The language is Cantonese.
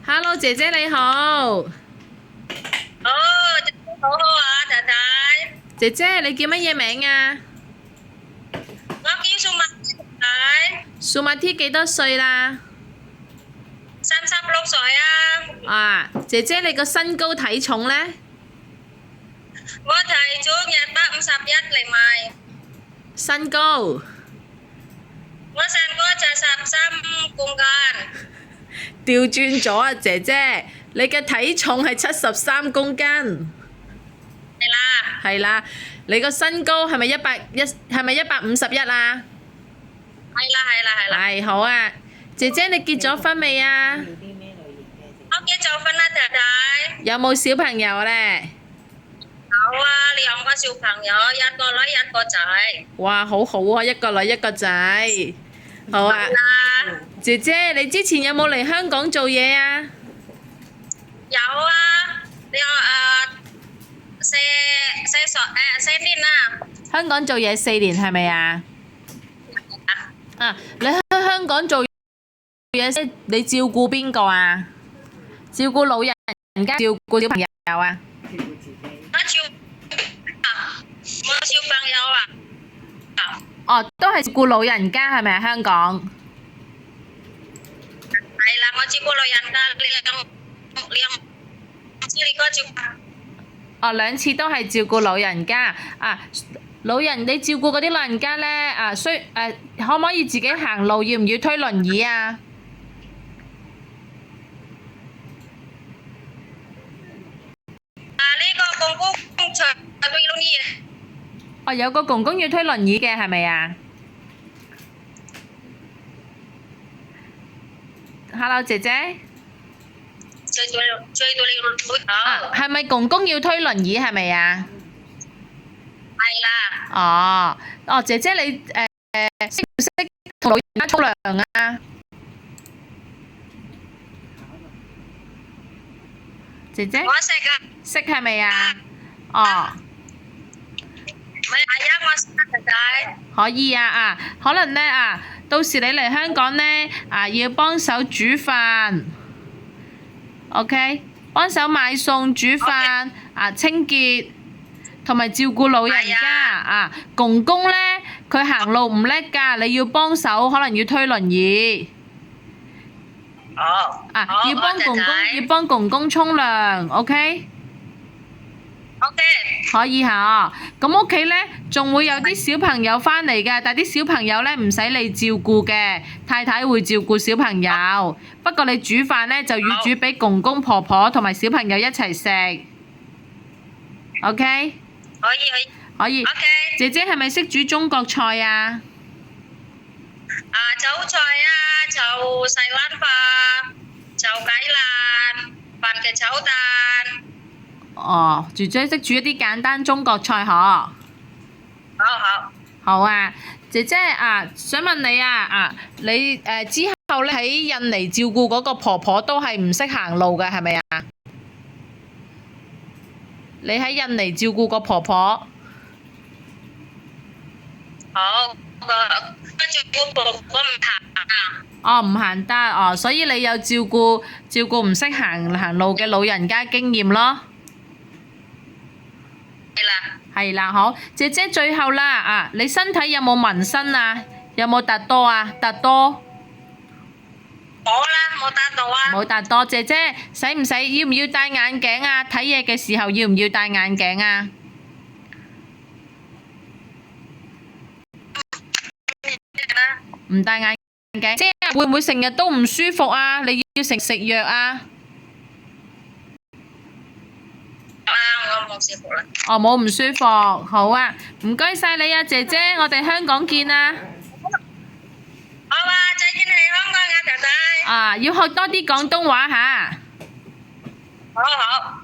Hello，姐姐你好。哦，真係好好啊，太太。姐姐你叫乜嘢名啊？我叫數碼太太，數碼 T 幾多歲啦？36歲啊。啊，姐姐你個身高體重呢？我體重151厘米，身高我身高73公斤。調轉咗啊，姐姐，你嘅體重係73公斤。係啦，係啦，你個身高係咪151啊？係啦。係好啊，姐姐你結咗婚未啊？我結咗婚啦，太太。有冇小朋友呢？有啊，2個小朋友，一個女一個仔。哇，好好啊，一個女一個仔。好啊，係啦，姐姐你之前有冇嚟香港做嘢啊？有啊，4年啦。香港做嘢4年係咪啊？啊，你喺香港做嘢，你照顧邊個啊？照顧老人家，照顧小朋友啊？我小朋友啊，哦，都係照顧老人家係咪啊？香港係啦，我照顧老人家兩次你個照顧。哦，2次都係照顧老人家啊。你照顧嗰啲老人家呢？可唔可以自己行路？要唔要推輪椅啊？呢個公公場對輪椅。哦，有個公公要推輪椅嘅係咪啊？Hello，姐姐。追到你啊，係咪公公要推輪椅係咪啊？係啦，哦，姐姐你識唔識同老人家沖涼啊？姐姐我識啊，識係咪啊？哦，咪係啊，我識啊，仔仔。可以啊，可能呢到時你嚟香港呢要幫手煮飯，OK，幫手買餸煮飯清潔。同埋照顧老人家公公呢，佢行路唔叻㗎，你要幫手，可能要推輪椅。要幫公公沖涼，OK？OK，可以嚇。咁屋企呢，仲會有啲小朋友返嚟㗎，但係啲小朋友呢唔使你照顧嘅，太太會照顧小朋友。不過你煮飯呢，就要煮俾公公婆婆同埋小朋友一齊食，OK？可以。OK。姐姐係咪識煮中國菜啊？炒菜啊，炒西蘭花，炒雞蛋，番茄炒蛋。哦，姐姐識煮一啲簡單中國菜嗬。好。好啊，姐姐想問你你之後咧喺印尼照顧嗰個婆婆都係唔識行路嘅係咪啊？你喺印尼照顧個婆婆。好，跟住婆婆唔行哦，唔行得所以你有照顧唔識行路嘅老人家經驗咯。係啦。係啦，好，姐姐最後啦你身體有冇紋身啊？有冇突多啊？突多？冇啦，冇打到啊。冇突多，姐姐要唔要戴眼鏡啊？睇嘢嘅時候要唔要戴眼鏡啊？唔戴眼鏡，即係會唔會成日都唔舒服啊？你要食藥啊？我冇舒服啦。哦，冇唔舒服，好啊，唔該晒你啊，姐姐，我哋香港見啊！好啊，再見喺香港啊，仔仔。要學多啲廣東話嚇。好。